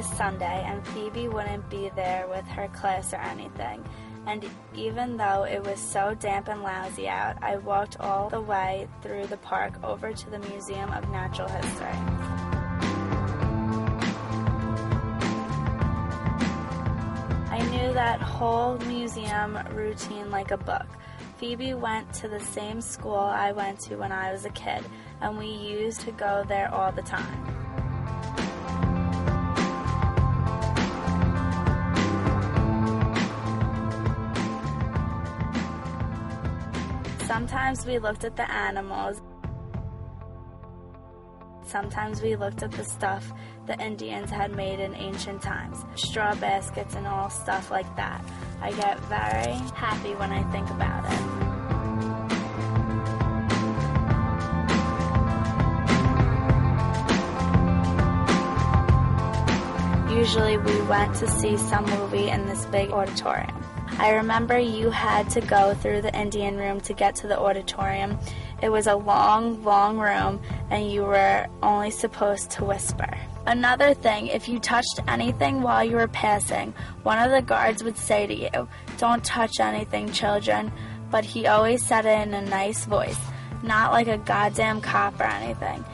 was Sunday and Phoebe wouldn't be there with her class or anything. And even though it was so damp and lousy out, I walked all the way through the park over to the Museum of Natural History. I knew that whole museum routine like a book. Phoebe went to the same school I went to when I was a kid, and we used to go there all the time. Sometimes we looked at the animals. Sometimes we looked at the stuff the Indians had made in ancient times, straw baskets and all stuff like that. I get very happy when I think about it. Usually we went to see some movie in this big auditorium. I remember you had to go through the Indian room to get to the auditorium. It was a long, long room, and you were only supposed to whisper. Another thing, if you touched anything while you were passing, one of the guards would say to you, "Don't touch anything, children," but he always said it in a nice voice, not like a goddamn cop or anything.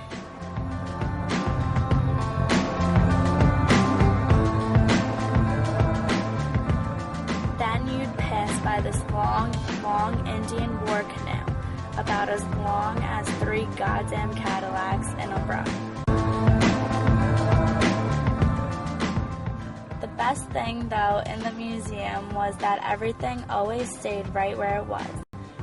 By this long, long Indian war canoe, about as long as 3 goddamn Cadillacs in a row. The best thing, though, in the museum was that everything always stayed right where it was.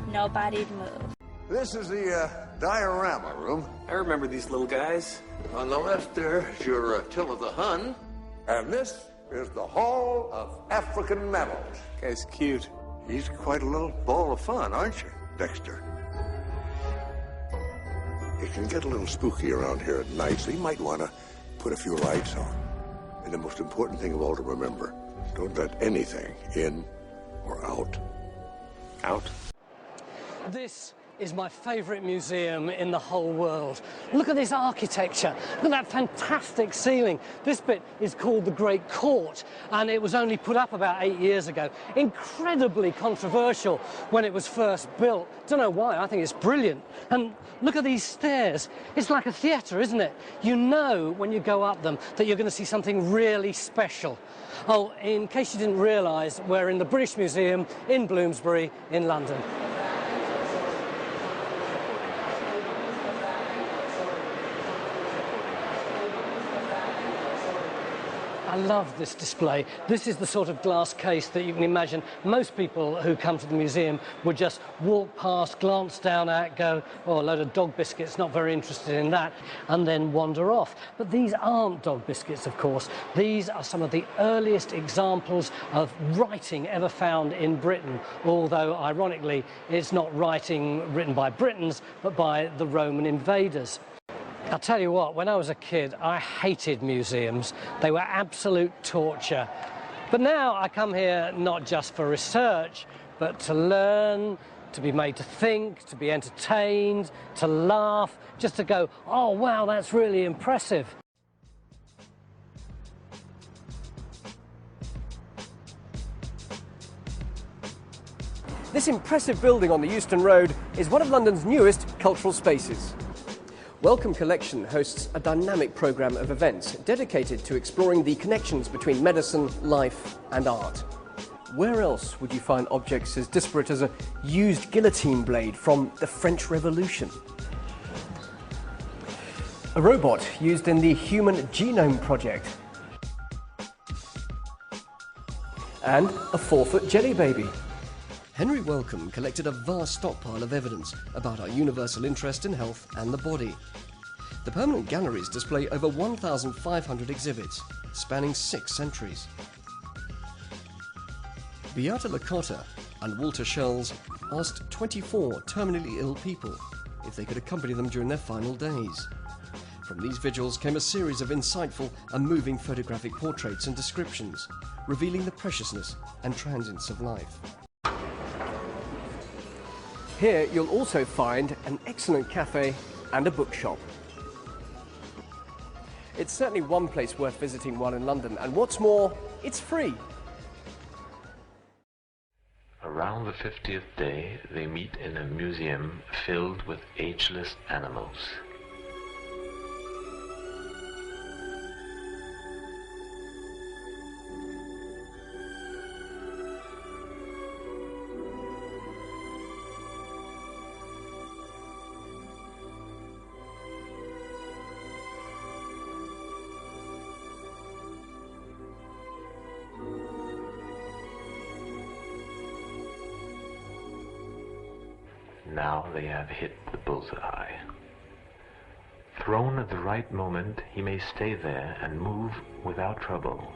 Nobody'd move. This is the diorama room. I remember these little guys. On the left there is your Attila the Hun. And this is the Hall of African Mammals. Guy's cute. He's quite a little ball of fun, aren't you, Dexter? It can get a little spooky around here at night, so you might want to put a few lights on. And the most important thing of all to remember, don't let anything in or out. Out? This is my favourite museum in the whole world. Look at this architecture. Look at that fantastic ceiling. This bit is called the Great Court, and it was only put up about 8 years ago. Incredibly controversial when it was first built. Don't know why, I think it's brilliant. And look at these stairs. It's like a theatre, isn't it? You know when you go up them that you're going to see something really special. Oh, in case you didn't realise, we're in the British Museum in Bloomsbury in London. I love this display. This is the sort of glass case that you can imagine most people who come to the museum would just walk past, glance down at, go, "Oh, a load of dog biscuits, not very interested in that," and then wander off. But these aren't dog biscuits, of course. These are some of the earliest examples of writing ever found in Britain, although, ironically, it's not writing written by Britons, but by the Roman invaders. I'll tell you what, when I was a kid, I hated museums. They were absolute torture. But now I come here not just for research, but to learn, to be made to think, to be entertained, to laugh, just to go, "Oh, wow, that's really impressive." This impressive building on the Euston Road is one of London's newest cultural spaces. Wellcome Collection hosts a dynamic programme of events dedicated to exploring the connections between medicine, life and art. Where else would you find objects as disparate as a used guillotine blade from the French Revolution? A robot used in the Human Genome Project. And a 4-foot jelly baby. Henry Wellcome collected a vast stockpile of evidence about our universal interest in health and the body. The permanent galleries display over 1,500 exhibits, spanning 6 centuries. Beata Lakota and Walter Schells asked 24 terminally ill people if they could accompany them during their final days. From these vigils came a series of insightful and moving photographic portraits and descriptions, revealing the preciousness and transience of life. Here you'll also find an excellent cafe and a bookshop. It's certainly one place worth visiting while in London, and what's more, it's free. Around the 50th day, they meet in a museum filled with ageless animals. Now they have hit the bullseye. Thrown at the right moment, he may stay there and move without trouble.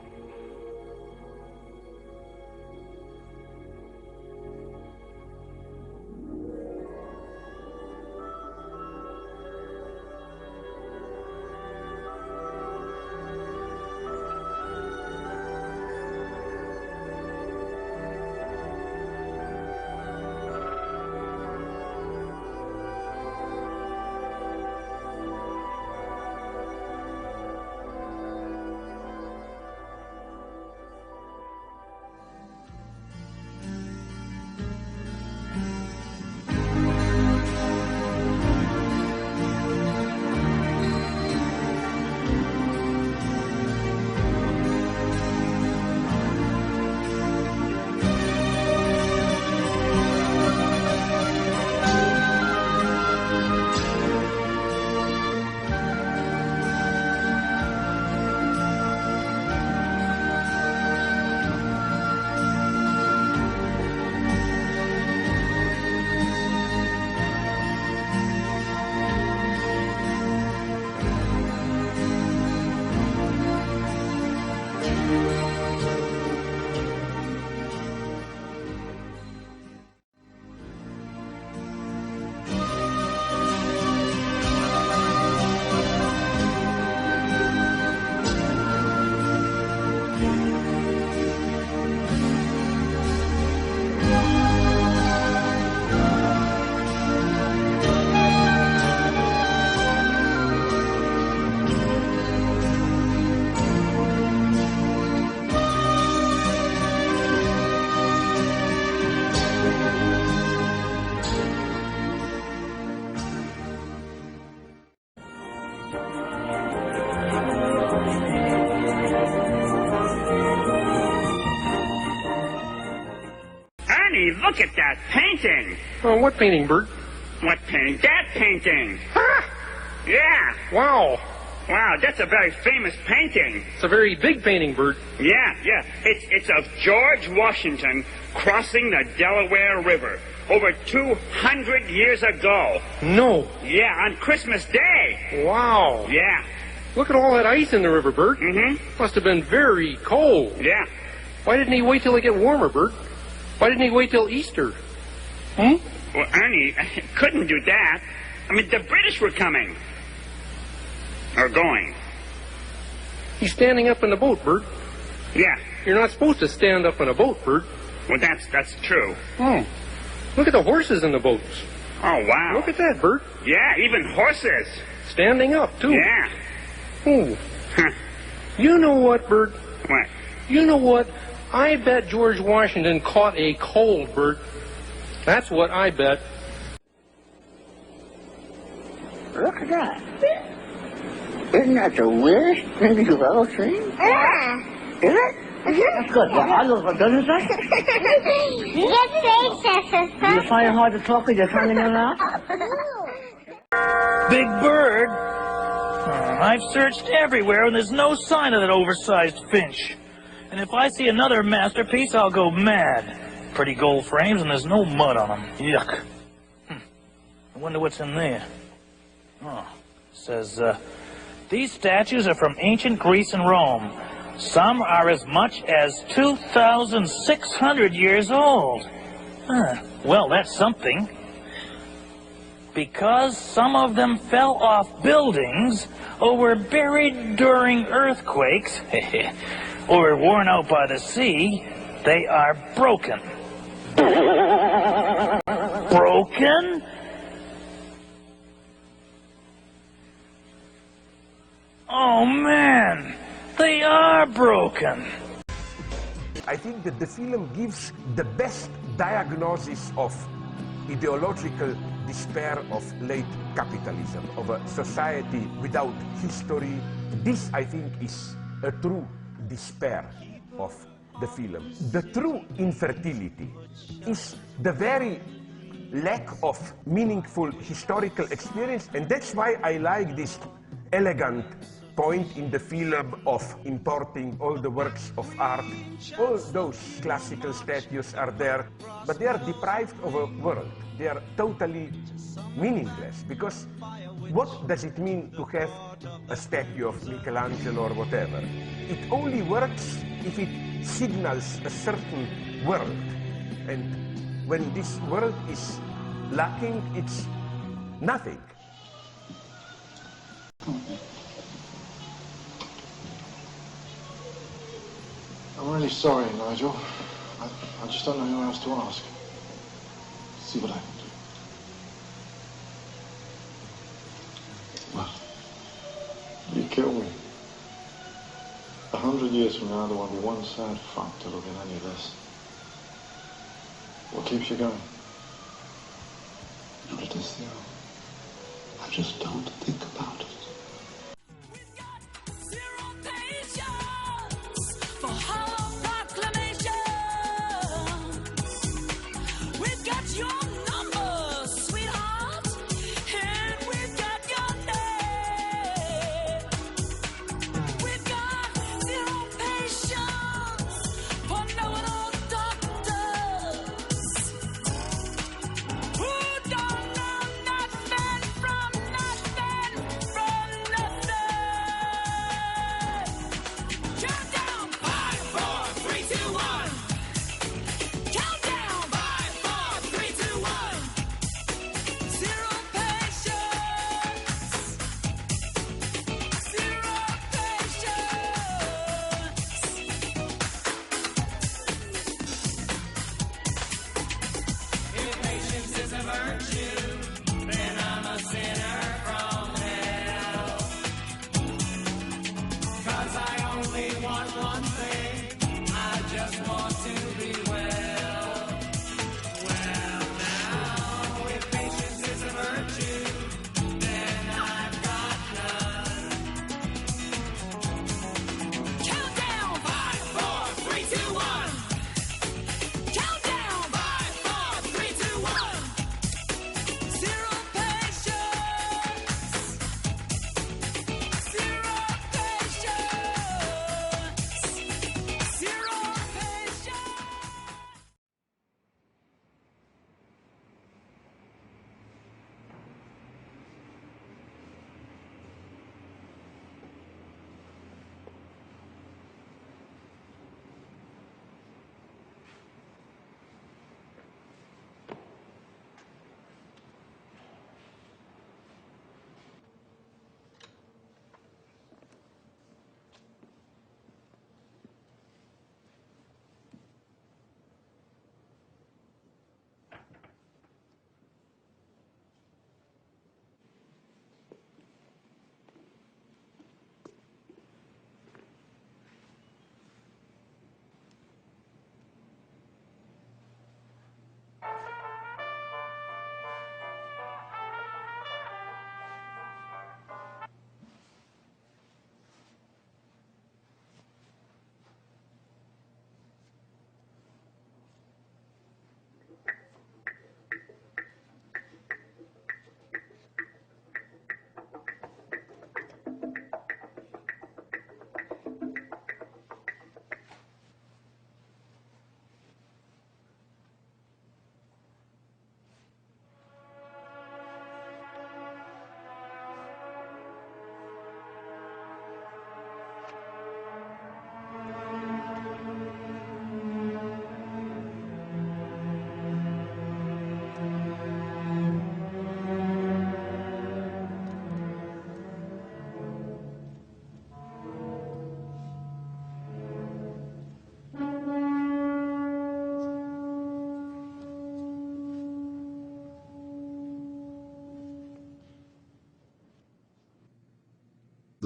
Look at that painting. Oh, what painting, Bert? What painting? That painting. Huh? Yeah. Wow. Wow, that's a very famous painting. It's a very big painting, Bert. Yeah. It's of George Washington crossing the Delaware River over 200 years ago. No. Yeah, on Christmas Day. Wow. Yeah. Look at all that ice in the river, Bert. Mm-hmm. Must have been very cold. Yeah. Why didn't he wait till it get warmer, Bert? Why didn't he wait till Easter? Well, Ernie, couldn't do that. I mean, the British were coming. Or going. He's standing up in the boat, Bert. Yeah. You're not supposed to stand up in a boat, Bert. Well, that's true. Look at the horses in the boats. Oh, wow. Look at that, Bert. Yeah, even horses. Standing up, too. Yeah. Oh. Huh. You know what, Bert? What? You know what? I bet George Washington caught a cold, Bert. That's what I bet. Look at that. Isn't that the weirdest thing you've ever seen? Yeah. Is it? That's good. Well, I look at doesn't it? You find it hard to talk because you're turning your mouth? Big Bird. I've searched everywhere and there's no sign of that oversized finch. And if I see another masterpiece, I'll go mad. Pretty gold frames and there's no mud on them. Yuck. I wonder what's in there. Oh, it says, these statues are from ancient Greece and Rome. Some are as much as 2,600 years old. Well, that's something. Because some of them fell off buildings or were buried during earthquakes or were worn out by the sea, they are broken. Broken? Oh, man, they are broken. I think that the film gives the best diagnosis of ideological despair of late capitalism, of a society without history. This, I think, is a true despair of the film. The true infertility is the very lack of meaningful historical experience, and that's why I like this elegant point in the film of importing all the works of art. All those classical statues are there, but they are deprived of a world. They are totally meaningless, because what does it mean to have a statue of Michelangelo or whatever? It only works if it signals a certain world, and when this world is lacking, it's nothing. I'm really sorry, Nigel. I just don't know who else to ask. See what I can do. Well, you kill me. 100 years from now, there won't be one sad fuck to look at any of this. What keeps you going? Not it is, Theo. I just don't think about it.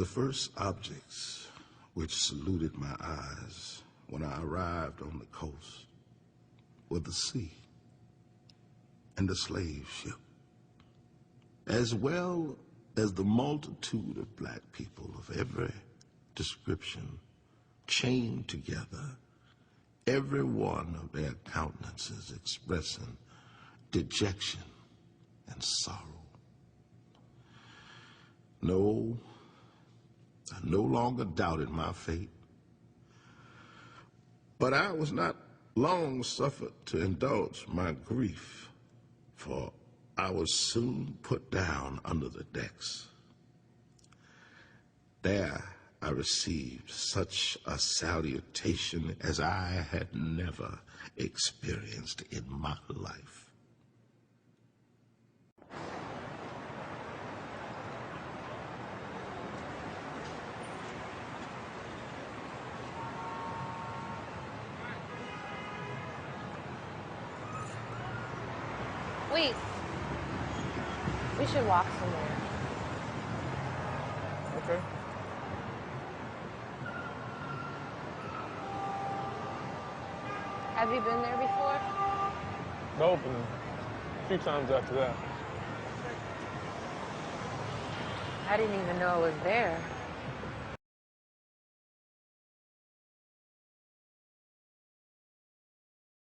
The first objects which saluted my eyes when I arrived on the coast were the sea and the slave ship, as well as the multitude of black people of every description chained together, every one of their countenances expressing dejection and sorrow. No, I no longer doubted my fate, but I was not long suffered to indulge my grief, for I was soon put down under the decks. There I received such a salutation as I had never experienced in my life. Wait. We should walk somewhere. Okay. Have you been there before? Nope, and a few times after that. I didn't even know it was there.